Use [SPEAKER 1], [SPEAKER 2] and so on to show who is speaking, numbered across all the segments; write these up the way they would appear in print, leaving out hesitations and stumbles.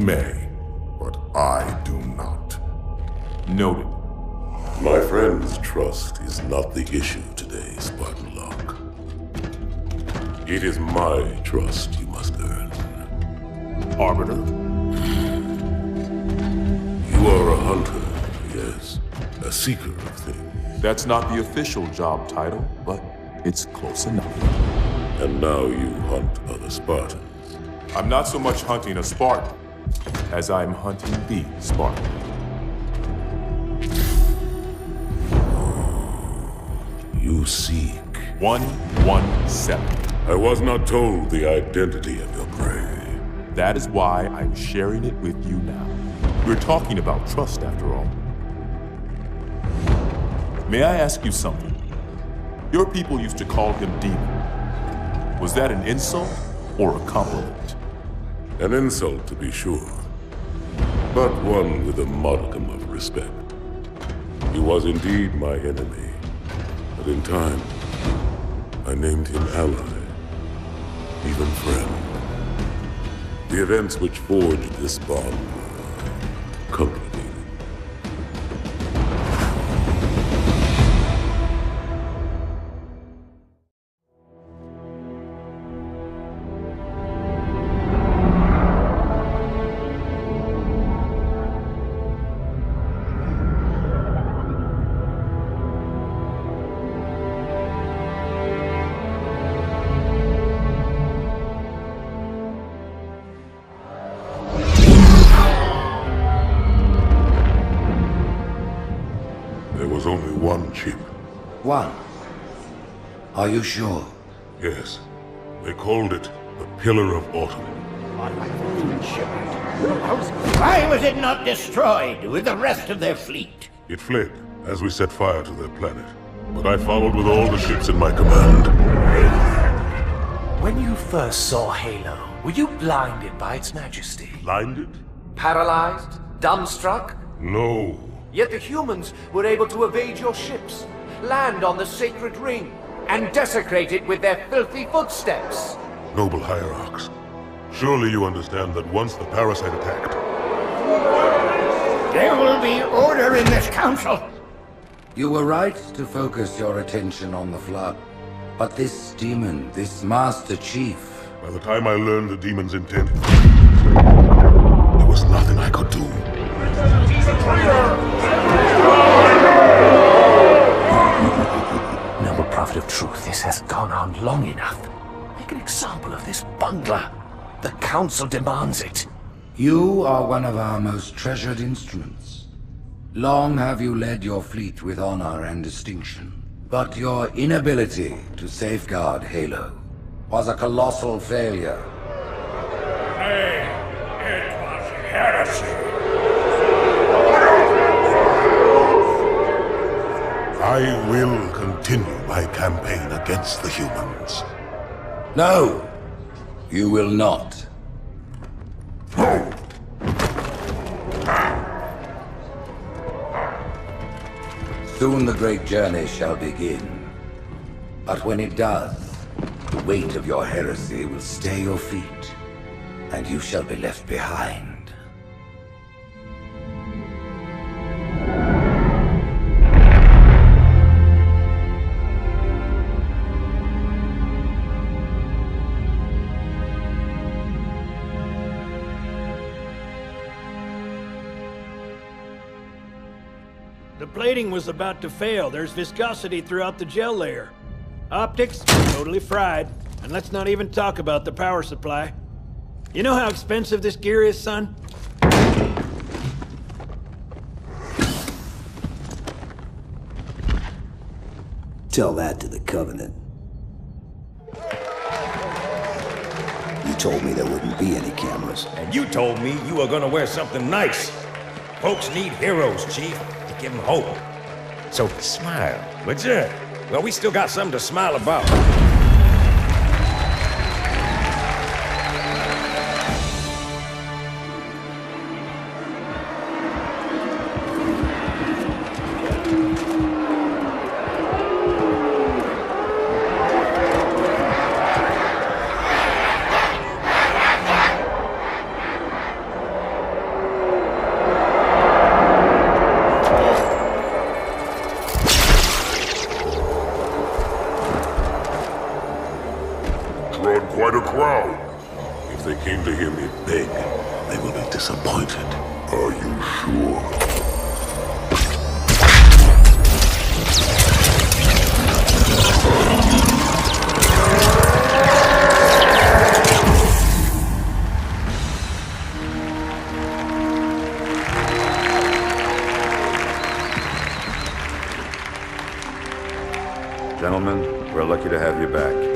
[SPEAKER 1] may, but I do not.
[SPEAKER 2] Noted.
[SPEAKER 3] My friend's trust is not the issue today, Spartan Locke. It is my trust you must earn.
[SPEAKER 2] Arbiter?
[SPEAKER 3] You are a hunter, yes. A seeker of things.
[SPEAKER 2] That's not the official job title, but it's close enough.
[SPEAKER 3] And now you hunt other Spartans.
[SPEAKER 2] I'm not so much hunting a Spartan, as I'm hunting the Spartan.
[SPEAKER 3] You seek.
[SPEAKER 2] 117.
[SPEAKER 3] I was not told the identity of your prey.
[SPEAKER 2] That is why I'm sharing it with you now. We're talking about trust, after all. May I ask you something? Your people used to call him Demon. Was that an insult or a compliment?
[SPEAKER 3] An insult, to be sure, but one with a modicum of respect. He was indeed my enemy, but in time, I named him ally, even friend. The events which forged this bond were complicated. There was only one chip.
[SPEAKER 4] One? Are you sure?
[SPEAKER 3] Yes. They called it the Pillar of Autumn.
[SPEAKER 5] Why was it not destroyed with the rest of their fleet?
[SPEAKER 3] It fled as we set fire to their planet. But I followed with all the ships in my command.
[SPEAKER 6] When you first saw Halo, were you blinded by its majesty?
[SPEAKER 3] Blinded?
[SPEAKER 6] Paralyzed? Dumbstruck?
[SPEAKER 3] No.
[SPEAKER 6] Yet the humans were able to evade your ships, land on the sacred ring, and desecrate it with their filthy footsteps.
[SPEAKER 3] Noble hierarchs, surely you understand that once the parasite attacked...
[SPEAKER 5] There will be order in this council.
[SPEAKER 4] You were right to focus your attention on the Flood. But this demon, this Master Chief...
[SPEAKER 3] By the time I learned the demon's intent, there was nothing I could do.
[SPEAKER 5] He's a traitor!
[SPEAKER 6] Noble prophet of truth, this has gone on long enough. Make an example of this bungler. The council demands it.
[SPEAKER 4] You are one of our most treasured instruments. Long have you led your fleet with honor and distinction. But your inability to safeguard Halo was a colossal failure.
[SPEAKER 5] Nay, it was heresy.
[SPEAKER 3] I will continue my campaign against the humans.
[SPEAKER 4] No, you will not. Soon the great journey shall begin. But when it does, the weight of your heresy will stay your feet, and you shall be left behind.
[SPEAKER 7] The plating was about to fail. There's viscosity throughout the gel layer. Optics, totally fried. And let's not even talk about the power supply. You know how expensive this gear is, son?
[SPEAKER 8] Tell that to the Covenant. You told me there wouldn't be any cameras.
[SPEAKER 9] And you told me you were gonna wear something nice. Folks need heroes, Chief, to give them hope. So smile, would you? Well, we still got something to smile about.
[SPEAKER 3] If they came to hear me beg, they will be disappointed.
[SPEAKER 1] Are you sure?
[SPEAKER 10] Gentlemen, we're lucky to have you back.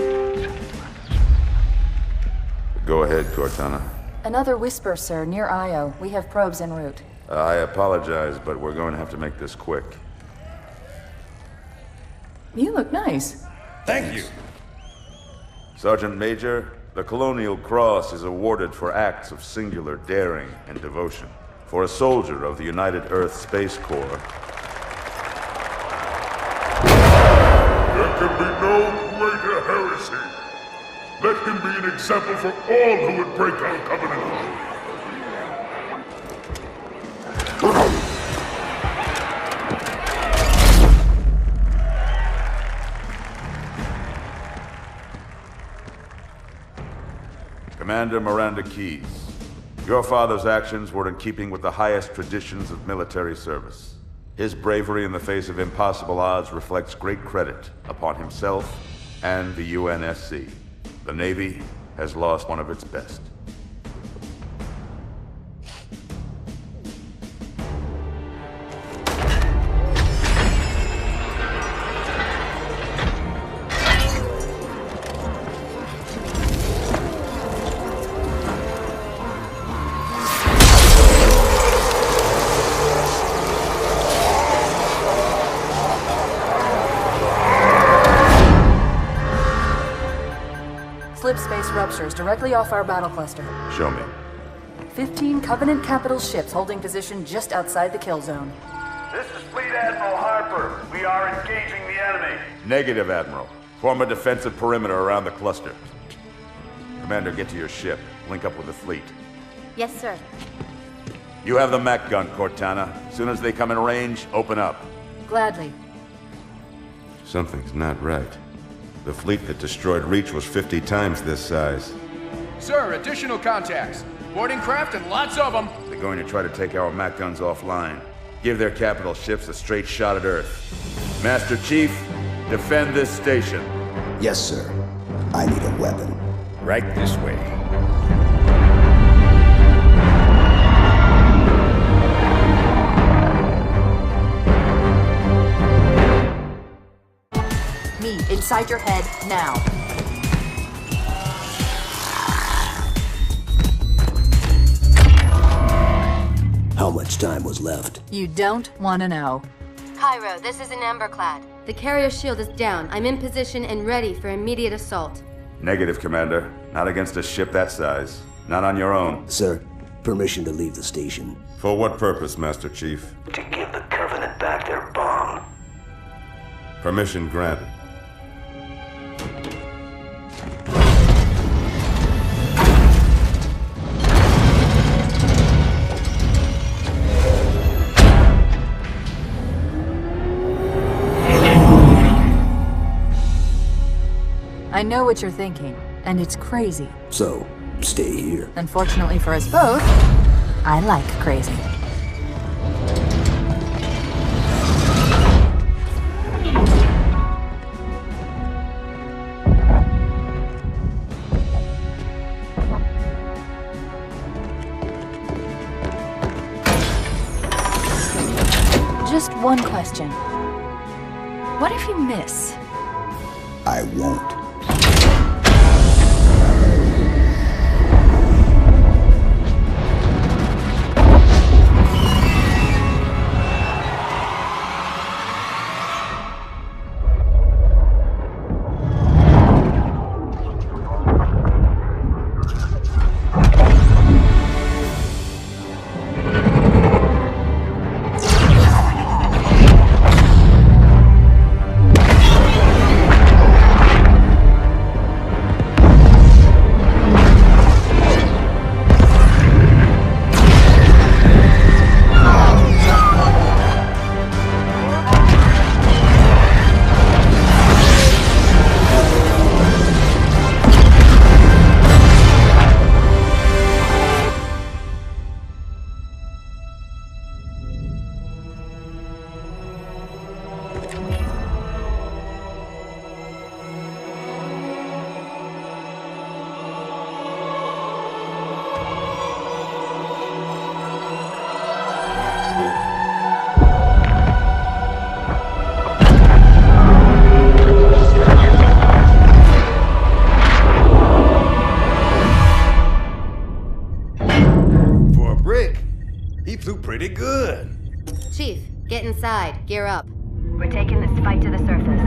[SPEAKER 10] Go ahead, Cortana.
[SPEAKER 11] Another whisper, sir, near Io. We have probes en route.
[SPEAKER 10] I apologize, but we're going to have to make this quick.
[SPEAKER 11] You look nice.
[SPEAKER 9] Thank you.
[SPEAKER 10] Sergeant Major, the Colonial Cross is awarded for acts of singular daring and devotion. For a soldier of the United Earth Space Corps,
[SPEAKER 1] There can be no greater heresy. Let him be an example for all who would break our covenant.
[SPEAKER 10] Commander Miranda Keyes, your father's actions were in keeping with the highest traditions of military service. His bravery in the face of impossible odds reflects great credit upon himself and the UNSC. The Navy has lost one of its best.
[SPEAKER 11] Slip space ruptures directly off our battle cluster.
[SPEAKER 10] Show me.
[SPEAKER 11] 15 Covenant capital ships holding position just outside the kill zone.
[SPEAKER 12] This is Fleet Admiral Harper. We are engaging the enemy.
[SPEAKER 10] Negative, Admiral. Form a defensive perimeter around the cluster. Commander, get to your ship. Link up with the fleet.
[SPEAKER 13] Yes, sir.
[SPEAKER 10] You have the mech gun, Cortana. As soon as they come in range, open up.
[SPEAKER 11] Gladly.
[SPEAKER 10] Something's not right. The fleet that destroyed Reach was 50 times this size.
[SPEAKER 6] Sir, additional contacts. Boarding craft and lots of them.
[SPEAKER 10] They're going to try to take our mech guns offline. Give their capital ships a straight shot at Earth. Master Chief, defend this station.
[SPEAKER 8] Yes, sir. I need a weapon.
[SPEAKER 9] Right this way.
[SPEAKER 11] Me, inside your head, now.
[SPEAKER 8] How much time was left?
[SPEAKER 11] You don't want to know.
[SPEAKER 13] Cairo, this is an Emberclad. The carrier shield is down. I'm in position and ready for immediate assault.
[SPEAKER 10] Negative, Commander. Not against a ship that size. Not on your own.
[SPEAKER 8] Sir, permission to leave the station.
[SPEAKER 10] For what purpose, Master Chief?
[SPEAKER 8] To give the Covenant back their bomb.
[SPEAKER 10] Permission granted.
[SPEAKER 11] I know what you're thinking, and it's crazy.
[SPEAKER 8] So, stay here.
[SPEAKER 11] Unfortunately for us both, I like crazy. Just one question. What if you miss?
[SPEAKER 8] I won't.
[SPEAKER 13] Gear up.
[SPEAKER 11] We're taking this fight to the surface.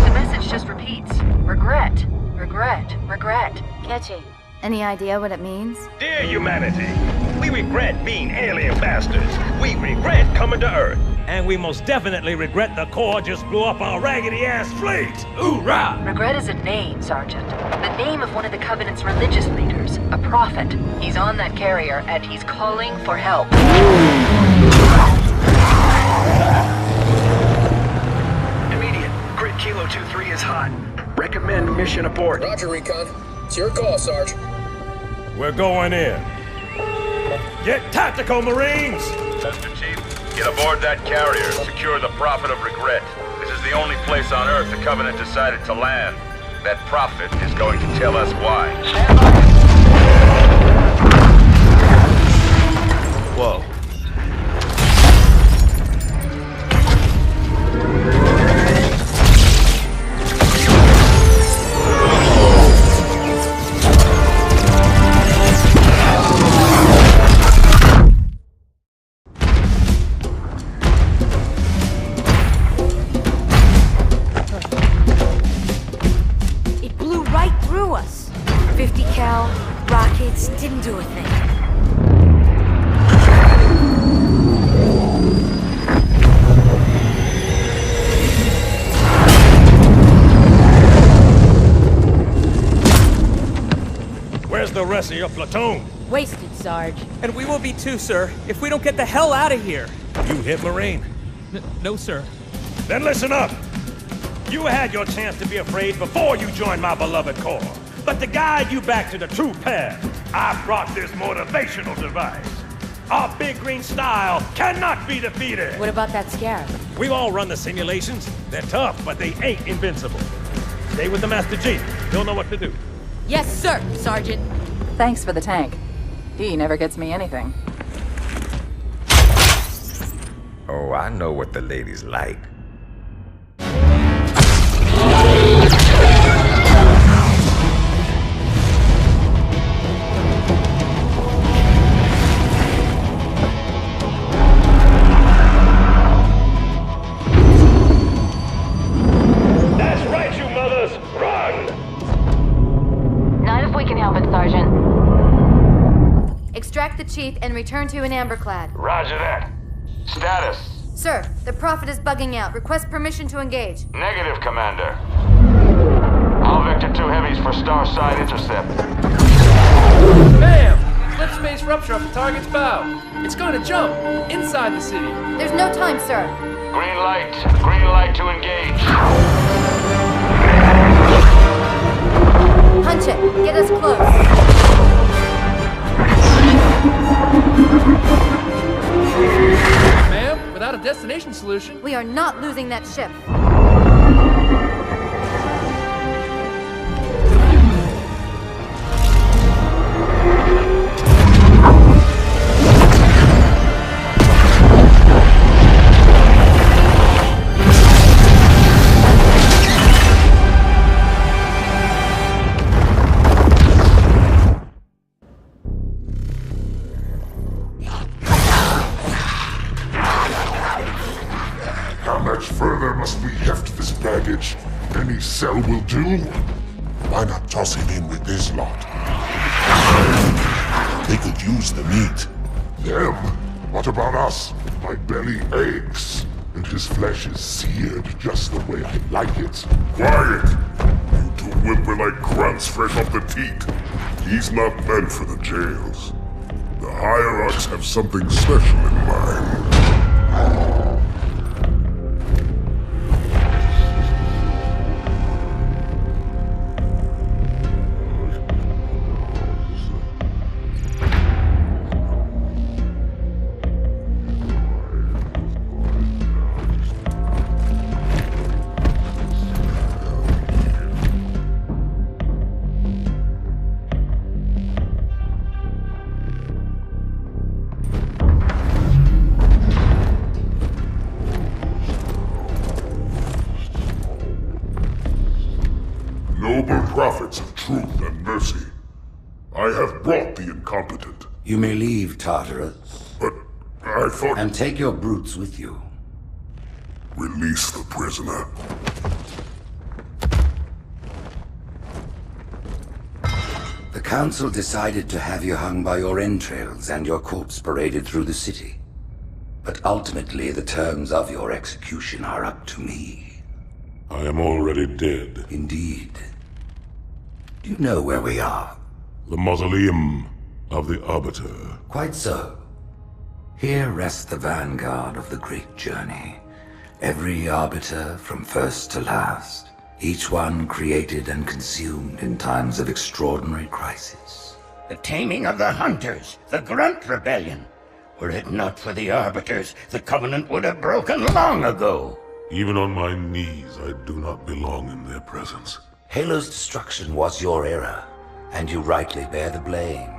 [SPEAKER 11] The message just repeats. Regret. Regret. Regret. Catchy. Any idea what it means?
[SPEAKER 9] Dear humanity, we regret being alien bastards. We regret coming to Earth. And we most definitely regret the Corps just blew up our raggedy-ass fleet. Hoorah!
[SPEAKER 11] Regret is a name, Sergeant. The name of one of the Covenant's religious leaders. A prophet. He's on that carrier, and he's calling for help.
[SPEAKER 14] Immediate. Grid Kilo 2-3 is hot. Recommend mission abort.
[SPEAKER 15] Roger, Recon. It's your call, Sarge.
[SPEAKER 9] We're going in. Get tactical, Marines!
[SPEAKER 10] Mr. Chief, get aboard that carrier and secure the Prophet of Regret. This is the only place on Earth the Covenant decided to land. That Prophet is going to tell us why. Whoa.
[SPEAKER 11] Didn't do a thing.
[SPEAKER 9] Where's the rest of your platoon?
[SPEAKER 16] Wasted, Sarge.
[SPEAKER 17] And we will be too, sir, if we don't get the hell out of here.
[SPEAKER 9] You hit Marine?
[SPEAKER 17] No, sir.
[SPEAKER 9] Then listen up. You had your chance to be afraid before you joined my beloved Corps. But to guide you back to the true path, I brought this motivational device. Our big green style cannot be defeated.
[SPEAKER 16] What about that scarab?
[SPEAKER 9] We've all run the simulations. They're tough, but they ain't invincible. Stay with the Master Chief. He'll know what to do.
[SPEAKER 16] Yes, sir, Sergeant.
[SPEAKER 18] Thanks for the tank. He never gets me anything.
[SPEAKER 9] Oh, I know what the ladies like.
[SPEAKER 13] Extract the Chief and return to an amberclad.
[SPEAKER 12] Roger that. Status?
[SPEAKER 13] Sir, the Prophet is bugging out. Request permission to engage.
[SPEAKER 12] Negative, Commander. All Vector 2 heavies for Starside intercept.
[SPEAKER 15] Bam! Flip space rupture off the target's bow. It's going to jump inside the city.
[SPEAKER 13] There's no time, sir.
[SPEAKER 12] Green light to engage.
[SPEAKER 13] Punch it. Get us close.
[SPEAKER 15] Ma'am, without a destination solution...
[SPEAKER 13] We are not losing that ship.
[SPEAKER 1] Any cell will do. Why not toss him in with this lot? They could use the meat. Them? What about us? My belly aches, and his flesh is seared just the way I like it. Quiet! You two whimper like grunts fresh off the teat. He's not meant for the jails. The hierarchs have something special in mind. prophets of truth and mercy. I have brought the incompetent.
[SPEAKER 4] You may leave, Tartarus.
[SPEAKER 1] But I thought...
[SPEAKER 4] And take your brutes with you.
[SPEAKER 1] Release the prisoner.
[SPEAKER 4] The Council decided to have you hung by your entrails and your corpse paraded through the city. But ultimately, the terms of your execution are up to me.
[SPEAKER 3] I am already dead.
[SPEAKER 4] Indeed. Do you know where we are?
[SPEAKER 3] The mausoleum of the Arbiter.
[SPEAKER 4] Quite so. Here rests the vanguard of the great journey. Every Arbiter from first to last. Each one created and consumed in times of extraordinary crisis.
[SPEAKER 5] The taming of the Hunters, the Grunt Rebellion. Were it not for the Arbiters, the Covenant would have broken long ago.
[SPEAKER 3] Even on my knees, I do not belong in their presence.
[SPEAKER 4] Halo's destruction was your error, and you rightly bear the blame.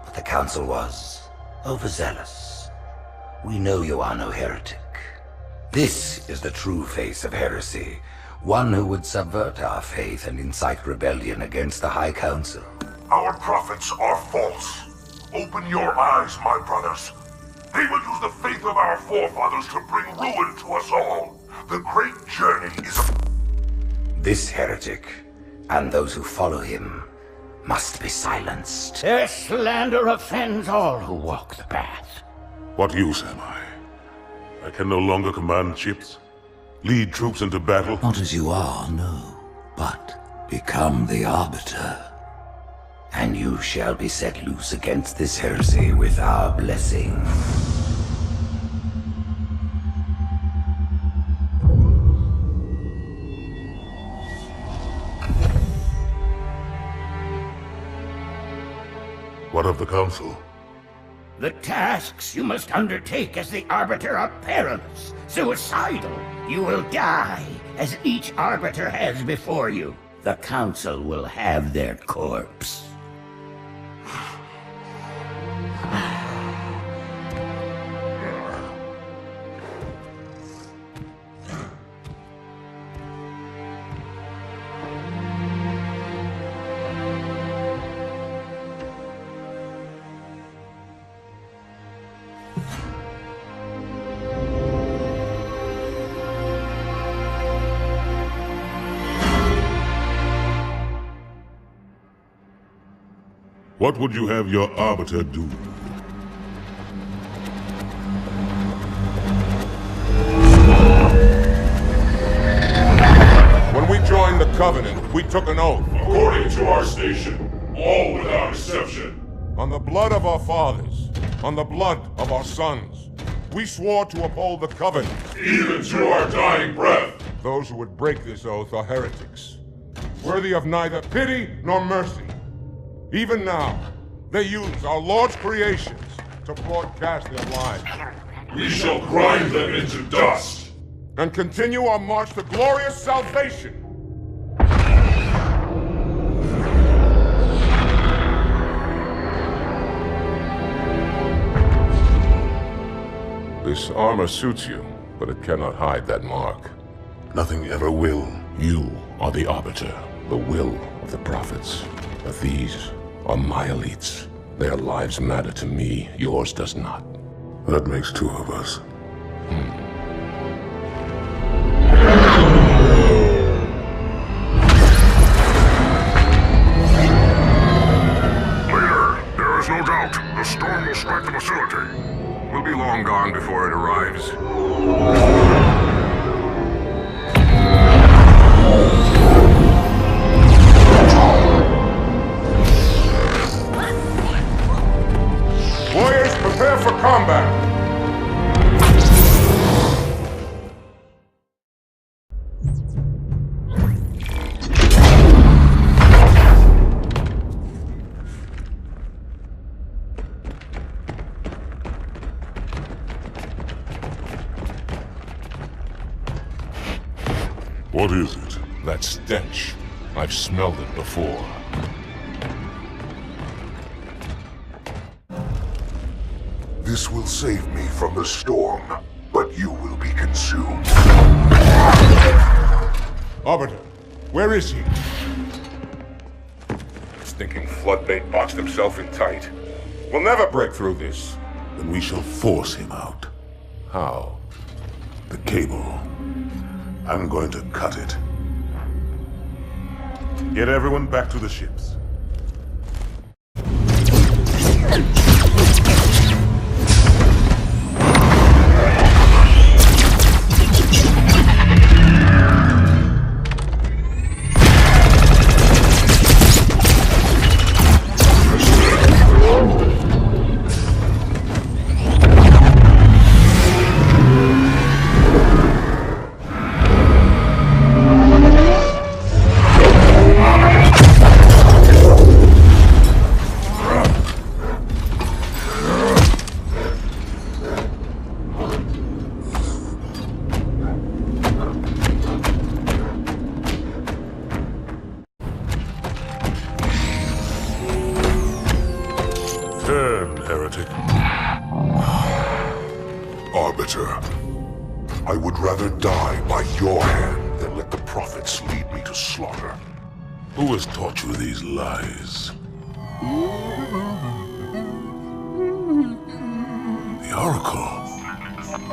[SPEAKER 4] But the Council was overzealous. We know you are no heretic. This is the true face of heresy, one who would subvert our faith and incite rebellion against the High Council.
[SPEAKER 1] Our prophets are false. Open your eyes, my brothers. They will use the faith of our forefathers to bring ruin to us all. The great journey is...
[SPEAKER 4] This heretic, and those who follow him, must be silenced.
[SPEAKER 5] Their slander offends all who walk the path.
[SPEAKER 3] What use am I? I can no longer command ships, lead troops into battle.
[SPEAKER 4] Not as you are, no, but become the Arbiter. And you shall be set loose against this heresy with our blessing.
[SPEAKER 3] What of the Council?
[SPEAKER 5] The tasks you must undertake as the Arbiter are perilous, suicidal. You will die, as each Arbiter has before you. The Council will have their corpse.
[SPEAKER 3] What would you have your Arbiter do?
[SPEAKER 19] When we joined the Covenant, we took an oath.
[SPEAKER 1] According to our station, all without exception.
[SPEAKER 19] On the blood of our fathers, on the blood of our sons, we swore to uphold the Covenant.
[SPEAKER 1] Even to our dying breath.
[SPEAKER 19] Those who would break this oath are heretics, worthy of neither pity nor mercy. Even now, they use our Lord's creations to broadcast their lies.
[SPEAKER 1] We shall grind them into dust.
[SPEAKER 19] And continue our march to glorious salvation. This armor suits you, but it cannot hide that mark.
[SPEAKER 3] Nothing ever will.
[SPEAKER 19] You are the Arbiter, the will of the prophets. But these are my elites. Their lives matter to me, yours does not.
[SPEAKER 3] That makes two of us.
[SPEAKER 1] Leader, there is no doubt the storm will strike the facility. We'll be long gone before it arrives.
[SPEAKER 19] Warriors, prepare for combat!
[SPEAKER 3] What is it?
[SPEAKER 19] That stench. I've smelled it before.
[SPEAKER 1] This will save me from the storm, but you will be consumed.
[SPEAKER 19] Arbiter, where is he? stinking floodmate boxed himself in tight. We'll never break through this.
[SPEAKER 3] Then we shall force him out. How? The cable. I'm going to cut it.
[SPEAKER 19] Get everyone back to the ships.
[SPEAKER 3] Heretic.
[SPEAKER 1] Arbiter, I would rather die by your hand than let the prophets lead me to slaughter.
[SPEAKER 3] Who has taught you these lies? The Oracle.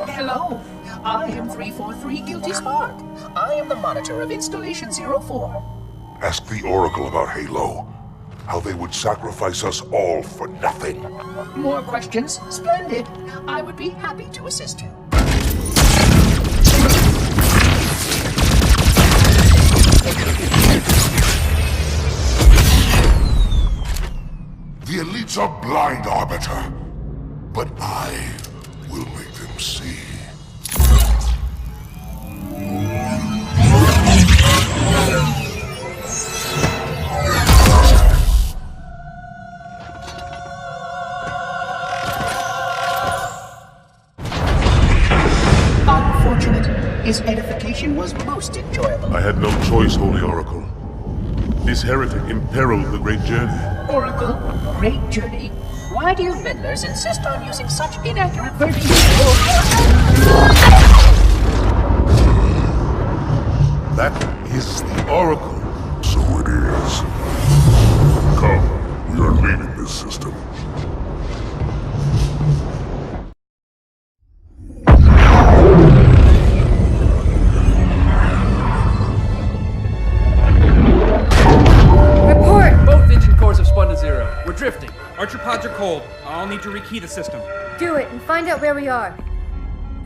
[SPEAKER 20] Hello, I am 343 Guilty Spark. I am the monitor of Installation 04.
[SPEAKER 1] Ask the Oracle about Halo. How they would sacrifice us all for nothing.
[SPEAKER 20] More questions? Splendid. I would be happy to assist you.
[SPEAKER 1] The elites are blind, Arbiter. But I will make them see.
[SPEAKER 20] His edification was most enjoyable.
[SPEAKER 3] I had no choice, Holy Oracle. This heretic imperiled the great journey.
[SPEAKER 20] Oracle, great journey? Why do you meddlers insist on using such inaccurate versions
[SPEAKER 3] That is the Oracle.
[SPEAKER 1] So it is. Come, we are leaving this system.
[SPEAKER 15] We're drifting.
[SPEAKER 17] Archer pods are cold. I'll need to rekey the system.
[SPEAKER 13] Do it and find out where we are.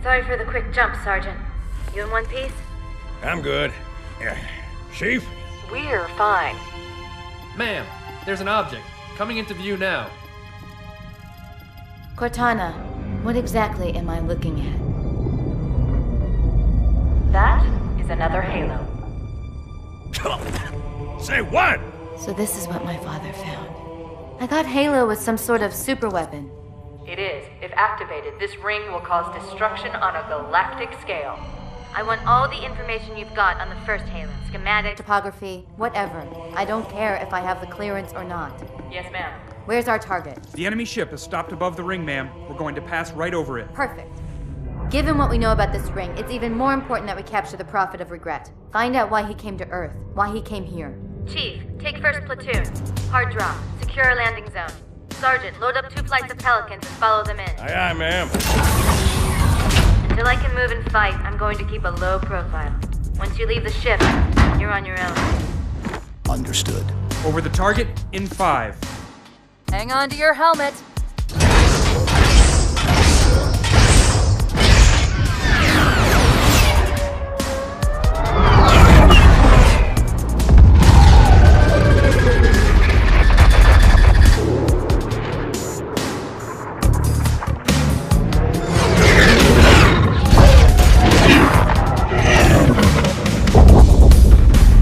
[SPEAKER 13] Sorry for the quick jump, Sergeant. You in one piece?
[SPEAKER 9] I'm good. Chief?
[SPEAKER 18] We're fine.
[SPEAKER 15] Ma'am, there's an object. Coming into view now.
[SPEAKER 13] Cortana, what exactly am I looking at?
[SPEAKER 11] That is another Halo.
[SPEAKER 9] Say what?
[SPEAKER 13] So this is what my father found. I thought Halo was some sort of super weapon.
[SPEAKER 11] It is. If activated, this ring will cause destruction on a galactic scale.
[SPEAKER 13] I want all the information you've got on the first Halo. Schematic, topography, whatever. I don't care if I have the clearance or not.
[SPEAKER 11] Yes, ma'am.
[SPEAKER 13] Where's our target?
[SPEAKER 17] The enemy ship is stopped above the ring, ma'am. We're going to pass right over it.
[SPEAKER 13] Perfect. Given what we know about this ring, it's even more important that we capture the Prophet of Regret. Find out why he came to Earth, why he came here.
[SPEAKER 11] Chief, take first platoon. Hard drop. Secure a landing zone. Sergeant, load up 2 flights of Pelicans and follow them in.
[SPEAKER 9] Aye, aye, ma'am.
[SPEAKER 11] Until I can move and fight, I'm going to keep a low profile. Once you leave the ship, you're on your own.
[SPEAKER 8] Understood.
[SPEAKER 17] Over the target in 5.
[SPEAKER 18] Hang on to your helmet.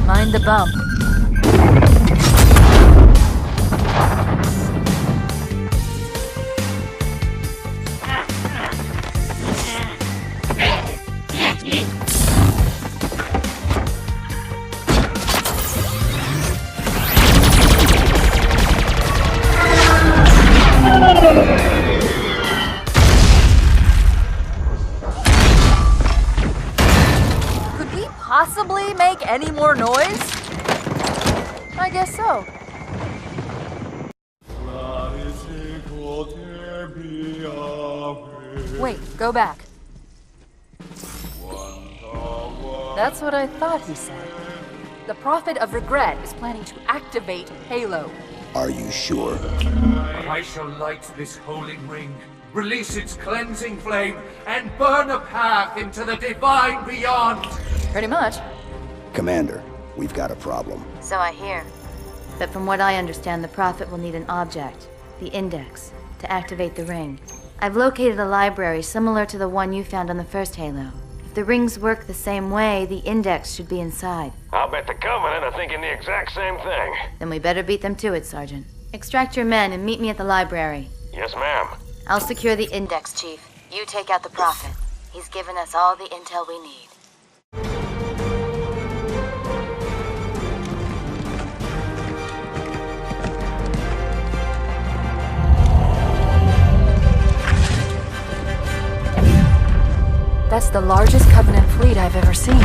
[SPEAKER 18] Mind the bump. Could we possibly make any more noise? I guess so. Wait, go back. That's what I thought he said. The Prophet of Regret is planning to activate Halo.
[SPEAKER 8] Are you sure?
[SPEAKER 6] I shall light this holy ring, release its cleansing flame, and burn a path into the divine beyond!
[SPEAKER 18] Pretty much.
[SPEAKER 8] Commander, we've got a problem.
[SPEAKER 13] So I hear. But from what I understand, the Prophet will need an object, the Index, to activate the ring. I've located a library similar to the one you found on the first Halo. If the rings work the same way, the Index should be inside.
[SPEAKER 12] I'll bet the Covenant are thinking the exact same thing.
[SPEAKER 13] Then we better beat them to it, Sergeant. Extract your men and meet me at the library.
[SPEAKER 12] Yes, ma'am.
[SPEAKER 13] I'll secure the Index, Chief. You take out the Prophet. He's given us all the intel we need.
[SPEAKER 18] That's the largest Covenant fleet I've ever seen.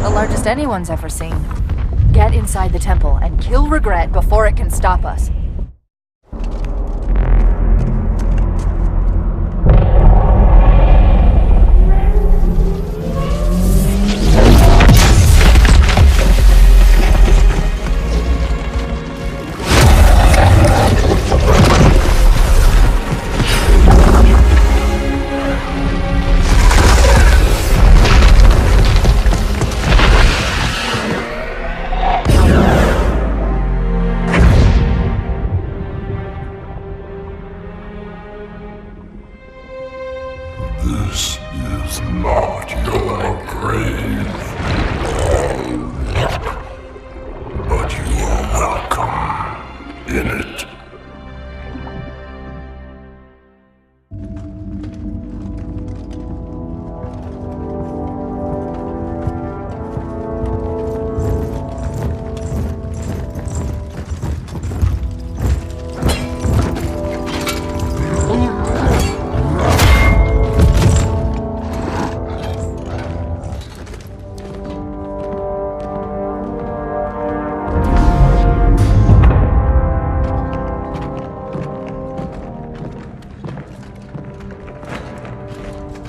[SPEAKER 18] The largest anyone's ever seen. Get inside the temple and kill Regret before it can stop us.
[SPEAKER 1] This is not your grave, but you are welcome in it.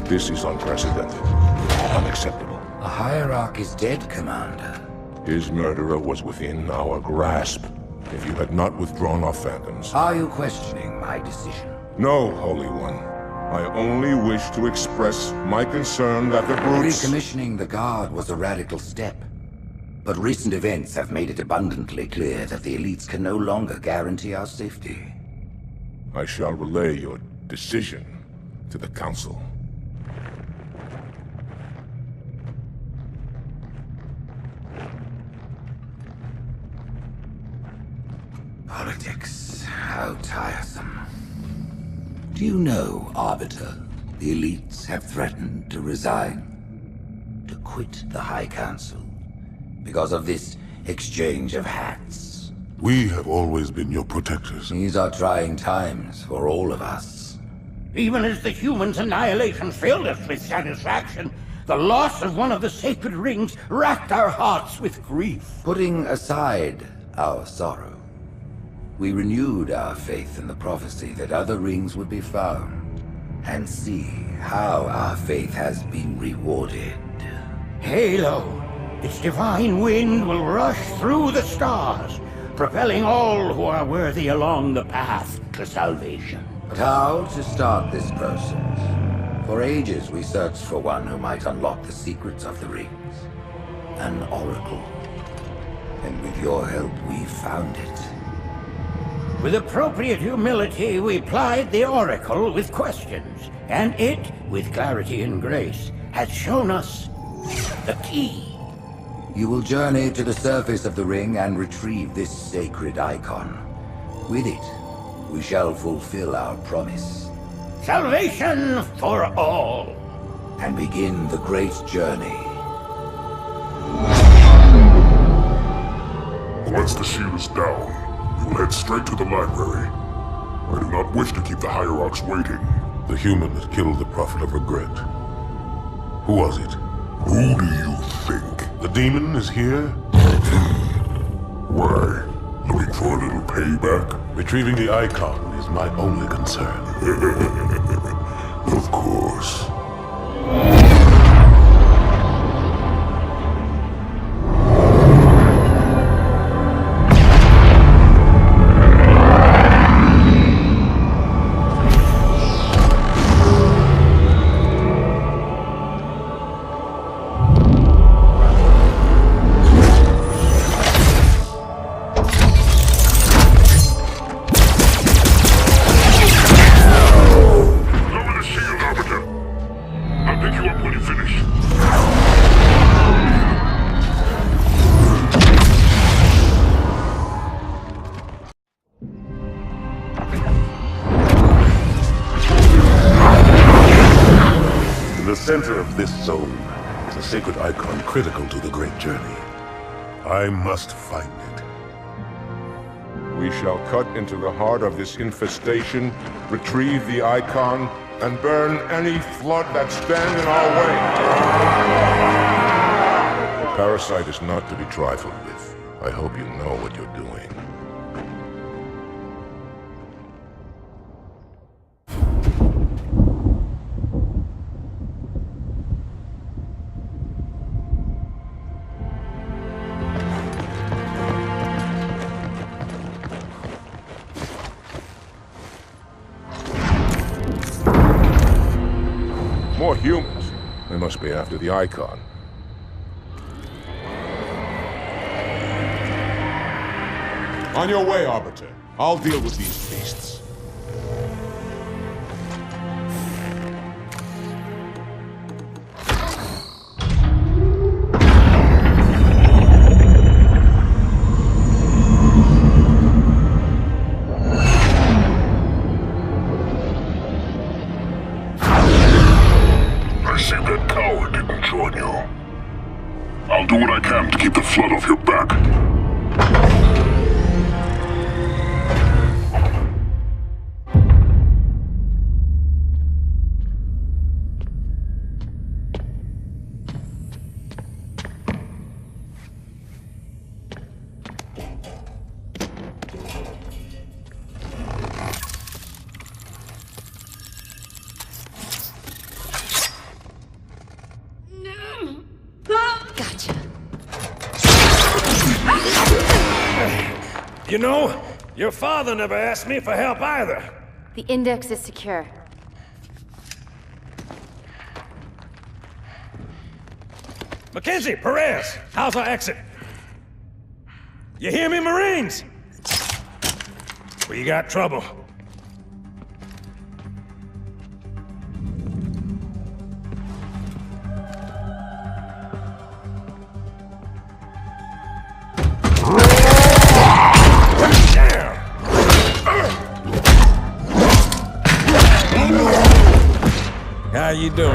[SPEAKER 19] This is unprecedented. Unacceptable.
[SPEAKER 4] The Hierarch is dead, Commander.
[SPEAKER 19] His murderer was within our grasp. If you had not withdrawn our phantoms...
[SPEAKER 4] Are you questioning my decision?
[SPEAKER 19] No, Holy One. I only wish to express my concern that the brutes...
[SPEAKER 4] Recommissioning the Guard was a radical step. But recent events have made it abundantly clear that the elites can no longer guarantee our safety.
[SPEAKER 19] I shall relay your decision to the Council.
[SPEAKER 4] Politics, how tiresome. Do you know, Arbiter, the elites have threatened to resign, to quit the High Council, because of this exchange of hats?
[SPEAKER 19] We have always been your protectors.
[SPEAKER 4] These are trying times for all of us.
[SPEAKER 5] Even as the humans' annihilation filled us with satisfaction, the loss of one of the sacred rings racked our hearts with grief.
[SPEAKER 4] Putting aside our sorrow, we renewed our faith in the prophecy that other rings would be found, and see how our faith has been rewarded.
[SPEAKER 5] Halo, its divine wind will rush through the stars, propelling all who are worthy along the path to salvation.
[SPEAKER 4] But how to start this process? For ages we searched for one who might unlock the secrets of the rings. An oracle. And with your help we found it.
[SPEAKER 5] With appropriate humility, we plied the Oracle with questions, and it, with clarity and grace, has shown us the key.
[SPEAKER 4] You will journey to the surface of the ring and retrieve this sacred icon. With it, we shall fulfill our promise.
[SPEAKER 5] Salvation for all.
[SPEAKER 4] And begin the great journey.
[SPEAKER 1] Once the shield is down, we will head straight to the library. I do not wish to keep the Hierarchs waiting.
[SPEAKER 19] The human that killed the Prophet of Regret. Who was it?
[SPEAKER 1] Who do you think?
[SPEAKER 19] The demon is here?
[SPEAKER 1] Why? Looking for a little pay
[SPEAKER 19] back?
[SPEAKER 3] Retrieving the icon is my only concern.
[SPEAKER 19] Of course.
[SPEAKER 3] In the center of this zone is a sacred icon critical to the great journey. I must find it.
[SPEAKER 19] We shall cut into the heart of this infestation, retrieve the icon, and burn any flood that stand in our way. The parasite is not to be trifled with. I hope you know what you're doing. More humans. They must be after the icon. On your way, Arbiter. I'll deal with these beasts.
[SPEAKER 1] I'll do what I can to keep the flood off your back.
[SPEAKER 13] Gotcha.
[SPEAKER 9] You know, your father never asked me for help either.
[SPEAKER 13] The index is secure.
[SPEAKER 9] Mackenzie, Perez, how's our exit? You hear me, Marines? We got trouble. How you doing?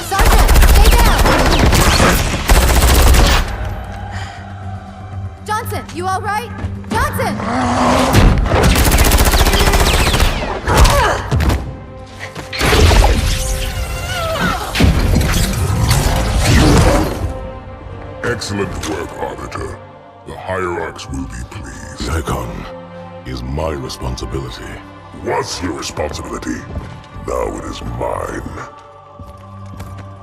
[SPEAKER 13] Sergeant, stay down! Johnson, you all right? Johnson!
[SPEAKER 1] Excellent work, Arbiter. The Hierarchs will be pleased.
[SPEAKER 3] The icon is my responsibility.
[SPEAKER 1] Was your responsibility. Now it is mine.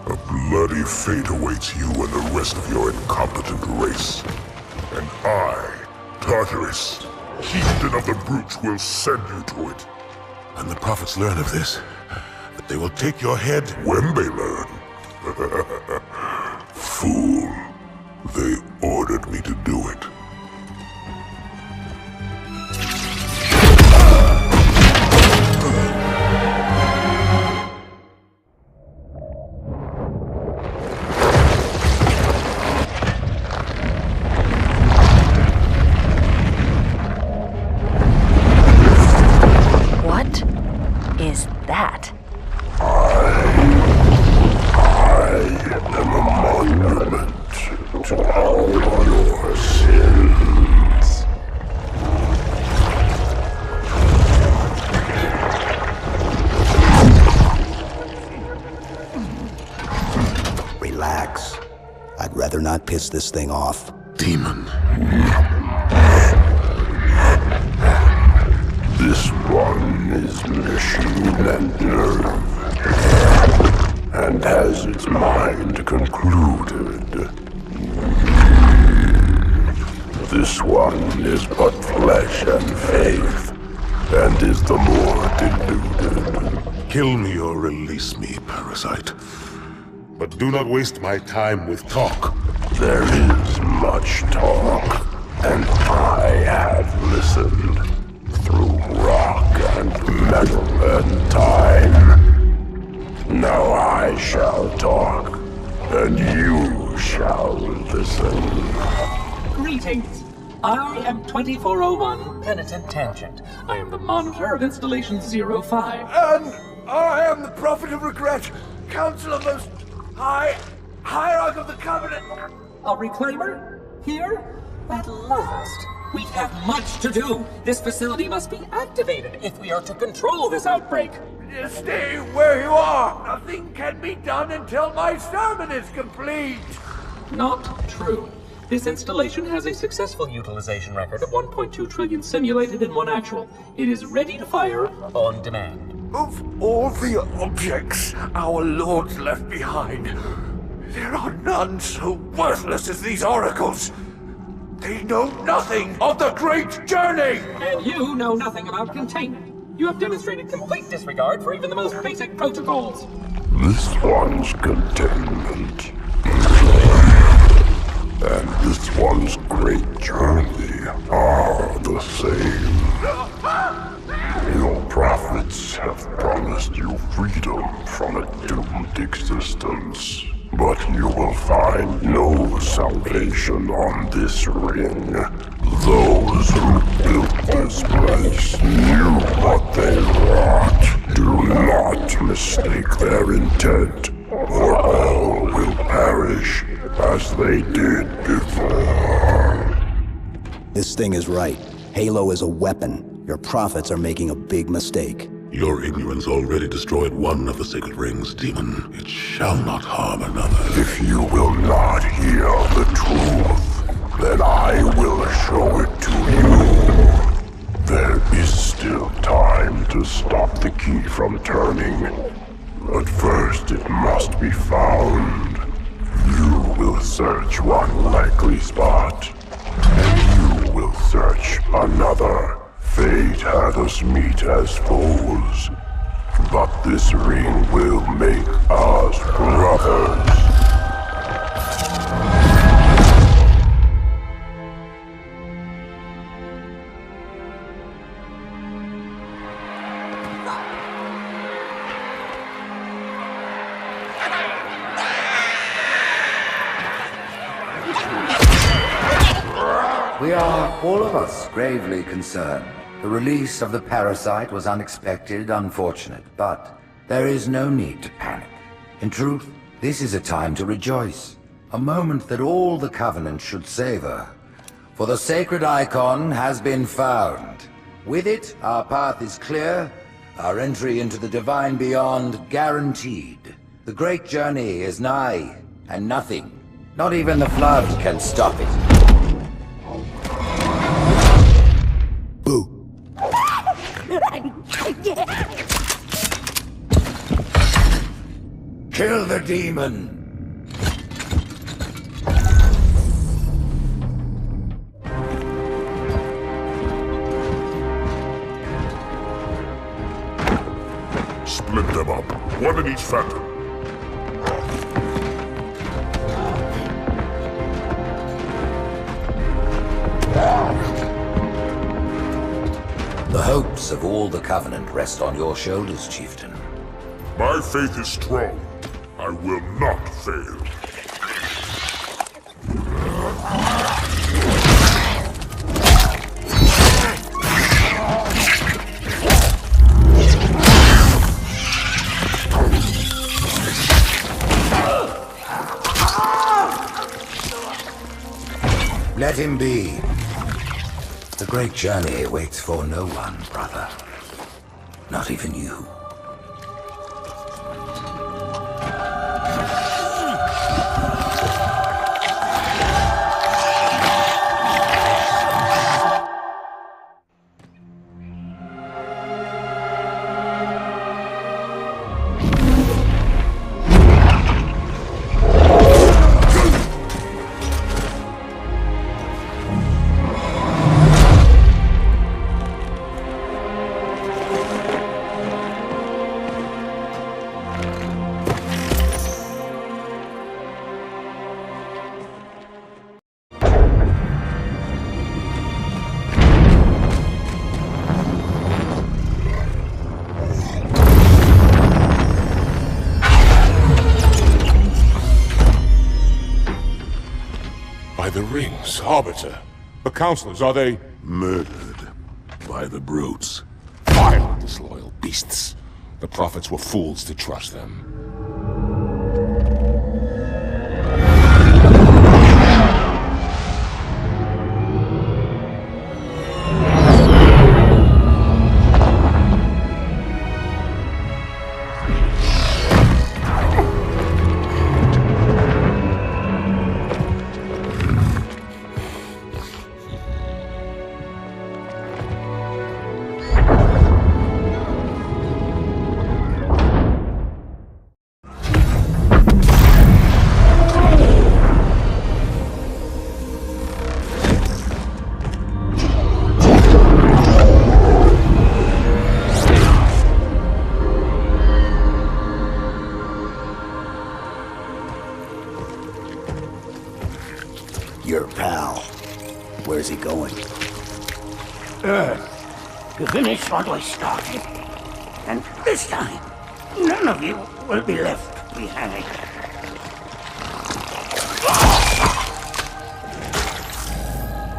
[SPEAKER 1] A bloody fate awaits you and the rest of your incompetent race. And I, Tartarus, chieftain of the brutes, will send you to it.
[SPEAKER 3] And the prophets learn of this, that they will take your head.
[SPEAKER 1] When they learn. Fool. They ordered me to do it.
[SPEAKER 18] What is that?
[SPEAKER 1] I am a monument to all your sins.
[SPEAKER 8] Relax. I'd rather not piss this thing off.
[SPEAKER 1] Demon. This one is machine and nerve, and has its mind concluded. This one is but flesh and faith, and is the more deluded.
[SPEAKER 19] Kill me or release me, parasite. But do not waste my time with talk.
[SPEAKER 1] There is much talk, and I have listened through rock and metal and time. Now I shall talk, and you shall listen.
[SPEAKER 20] Greetings. I am 2401 Penitent Tangent. I am the monitor of Installation 05.
[SPEAKER 21] And I am the Prophet of Regret, Councilor Most High, Hierarch of the Covenant.
[SPEAKER 20] A reclaimer? Here? At last. We have much to do. This facility must be activated if we are to control this outbreak.
[SPEAKER 21] Stay where you are. Nothing can be done until my sermon is complete.
[SPEAKER 20] Not true. This installation has a successful utilization record of 1.2 trillion simulated and 1 actual. It is ready to fire on demand.
[SPEAKER 21] Of all the objects our lords left behind, there are none so worthless as these oracles. They know nothing of the great journey!
[SPEAKER 20] And you know nothing about containment. You have demonstrated complete disregard for even the most basic protocols.
[SPEAKER 1] This one's containment, and this one's great journey are the same. Your prophets have promised you freedom from a doomed existence. But you will find no salvation on this ring. Those who built this place knew what they wrought. Do not mistake their intent, or all will perish as they did before.
[SPEAKER 8] This thing is right. Halo is a weapon. Your prophets are making a big mistake.
[SPEAKER 19] Your ignorance already destroyed one of the sacred rings, demon. It shall not harm another.
[SPEAKER 1] If you will not hear the truth, then I will show it to you. There is still time to stop the key from turning. But first it must be found. You will search one likely spot, and you will search another. Fate had us meet as foes, but this ring will make us brothers.
[SPEAKER 4] We are, all of us, gravely concerned. The release of the parasite was unexpected, unfortunate, but there is no need to panic. In truth, this is a time to rejoice. A moment that all the Covenant should savor. For the sacred icon has been found. With it, our path is clear, our entry into the divine beyond guaranteed. The great journey is nigh, and nothing, not even the flood, can stop it.
[SPEAKER 8] Boo.
[SPEAKER 4] Kill the demon!
[SPEAKER 1] Split them up, one in each phantom.
[SPEAKER 4] The hopes of all the Covenant rest on your shoulders, Chieftain.
[SPEAKER 1] My faith is strong. I will not fail.
[SPEAKER 4] Let him be. The great journey waits for no one, brother. Not even you.
[SPEAKER 19] by the rings. Arbiter, the counselors, are they...
[SPEAKER 1] Murdered by the brutes.
[SPEAKER 19] Vile, disloyal beasts. The prophets were fools to trust them.
[SPEAKER 8] Your pal. Where's he going?
[SPEAKER 5] Earth, to finish what we started. And this time, none of you will be left behind.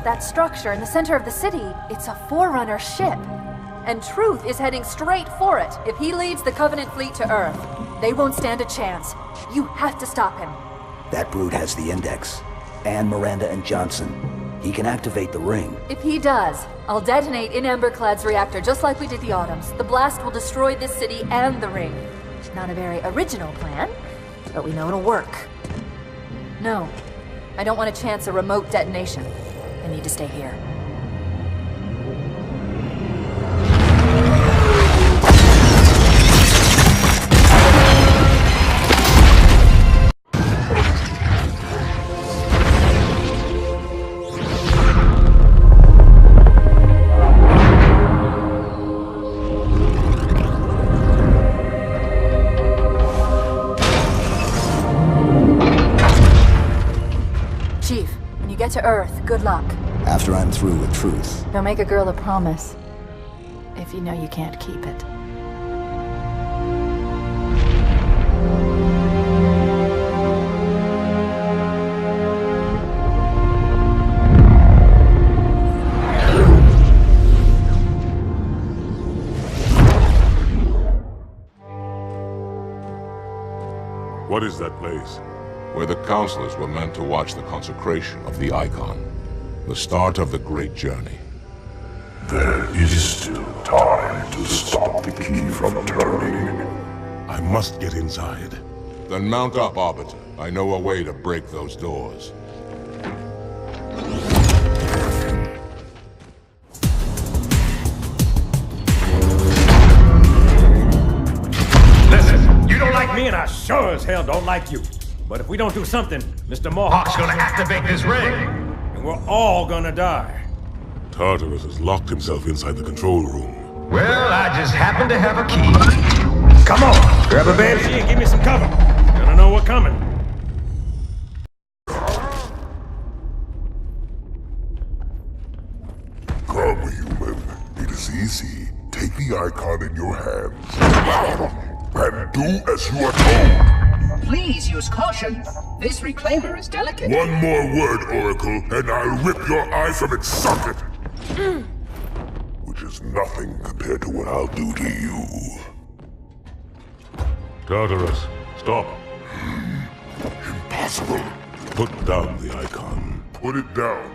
[SPEAKER 18] That structure in the center of the city, it's a Forerunner ship. And Truth is heading straight for it. If he leads the Covenant fleet to Earth, they won't stand a chance. You have to stop him.
[SPEAKER 8] That brute has the Index. And Miranda and Johnson. He can activate the ring.
[SPEAKER 18] If he does, I'll detonate in Emberclad's reactor just like we did the Autumns. The blast will destroy this city and the ring. Not a very original plan, but we know it'll work. No, I don't want to chance a remote detonation. I need to stay here. To Earth, good luck.
[SPEAKER 8] After I'm through with Truth.
[SPEAKER 18] Don't make a girl a promise if you know you can't keep it.
[SPEAKER 3] What is that place?
[SPEAKER 19] Where the counselors were meant to watch the consecration of the Icon. The start of the great journey.
[SPEAKER 1] There is still time to stop the key from turning.
[SPEAKER 3] I must get inside.
[SPEAKER 19] Then mount up, Arbiter. I know a way to break those doors.
[SPEAKER 9] Listen, you don't like me and I sure as hell don't like you. But if we don't do something, Mr. Mohawk's gonna activate this ring. And we're all gonna die.
[SPEAKER 3] Tartarus has locked himself inside the control room.
[SPEAKER 12] Well, I just happen to have a key.
[SPEAKER 9] Come on, grab a banshee and give me some cover. Gonna know we're coming.
[SPEAKER 1] Come, human. It is easy. Take the Icon in your hands. And do as you are told.
[SPEAKER 2] Please use caution. This reclaimer is delicate.
[SPEAKER 1] One more word, Oracle, and I'll rip your eye from its socket. Which is nothing compared to what I'll do to you.
[SPEAKER 3] Tartarus, stop.
[SPEAKER 1] Impossible.
[SPEAKER 3] Put down the Icon.
[SPEAKER 1] Put it down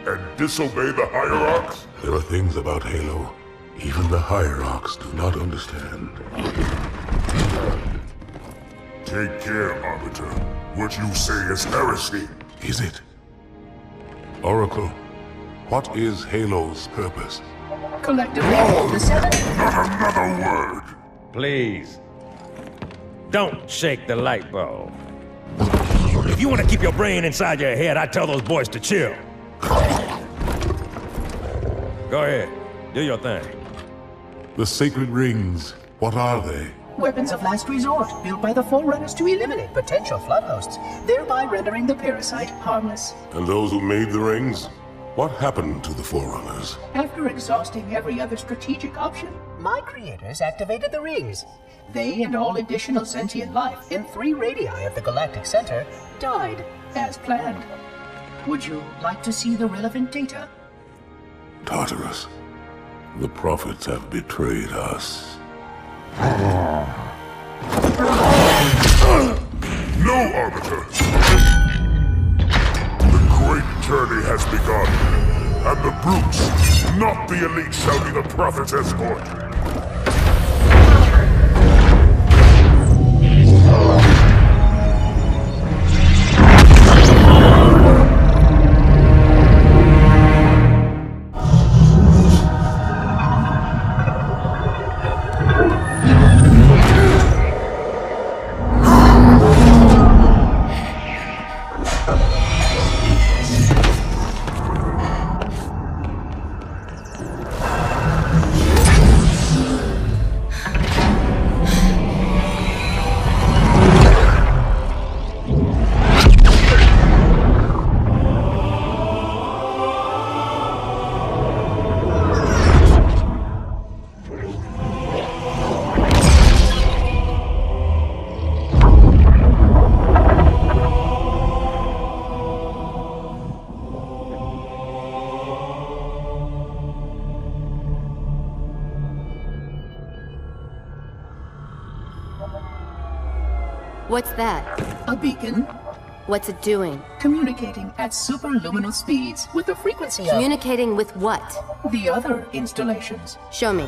[SPEAKER 1] and disobey the Hierarchs?
[SPEAKER 3] There are things about Halo even the Hierarchs do not understand.
[SPEAKER 1] Take care, Arbiter. What you say is heresy.
[SPEAKER 3] Is it? Oracle, what is Halo's purpose?
[SPEAKER 2] Collectively, the seven...
[SPEAKER 1] Not another word!
[SPEAKER 9] Please. Don't shake the light bulb. If you want to keep your brain inside your head, I tell those boys to chill. Go ahead. Do your thing.
[SPEAKER 3] The sacred rings, what are they?
[SPEAKER 2] Weapons of last resort, built by the Forerunners to eliminate potential flood hosts, thereby rendering the parasite harmless.
[SPEAKER 3] And those who made the rings? What happened to the Forerunners?
[SPEAKER 2] After exhausting every other strategic option, my creators activated the rings. They and all additional sentient life in 3 radii of the galactic center died, as planned. Would you like to see the relevant data?
[SPEAKER 3] Tartarus, the prophets have betrayed us.
[SPEAKER 1] No, Arbiter! The great journey has begun, and the brutes, not the elite, shall be the prophet's escort.
[SPEAKER 16] What's that?
[SPEAKER 2] A beacon.
[SPEAKER 16] What's it doing?
[SPEAKER 2] Communicating at superluminal speeds with the frequency of...
[SPEAKER 16] Communicating with what?
[SPEAKER 2] The other installations.
[SPEAKER 16] Show me.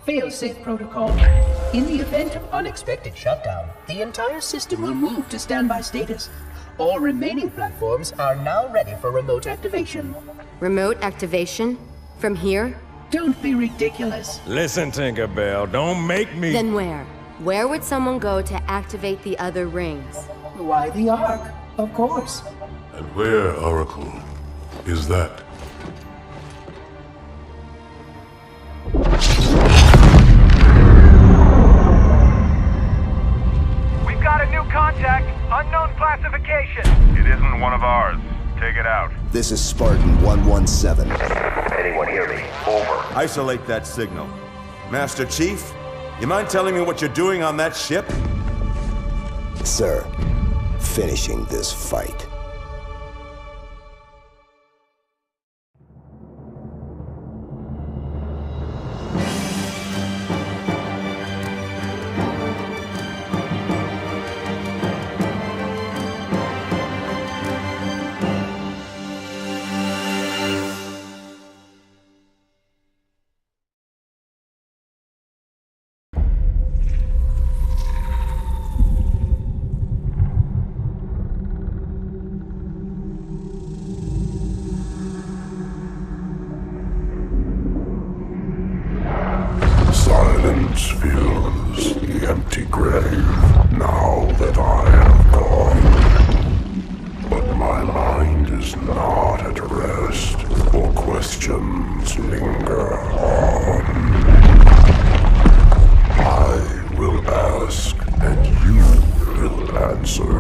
[SPEAKER 2] Fail-safe protocol. In the event of unexpected shutdown, the entire system will move to standby status. All remaining platforms are now ready for remote activation.
[SPEAKER 16] Remote activation? From here?
[SPEAKER 2] Don't be ridiculous.
[SPEAKER 9] Listen, Tinkerbell, don't make me...
[SPEAKER 16] Then where? Where would someone go to activate the other rings?
[SPEAKER 2] Why the Ark? Of course.
[SPEAKER 3] And where, Oracle, is that?
[SPEAKER 12] We've got a new contact. Unknown classification. It isn't one of ours. Take it out.
[SPEAKER 8] This is Spartan 117.
[SPEAKER 12] Anyone hear me? Over.
[SPEAKER 10] Isolate that signal. Master Chief, you mind telling me what you're doing on that ship?
[SPEAKER 8] Sir, finishing this fight.
[SPEAKER 1] Silence fills the empty grave now that I have gone. But my mind is not at rest, for questions linger on. I will ask, and you will answer.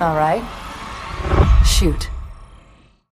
[SPEAKER 18] All right. Shoot.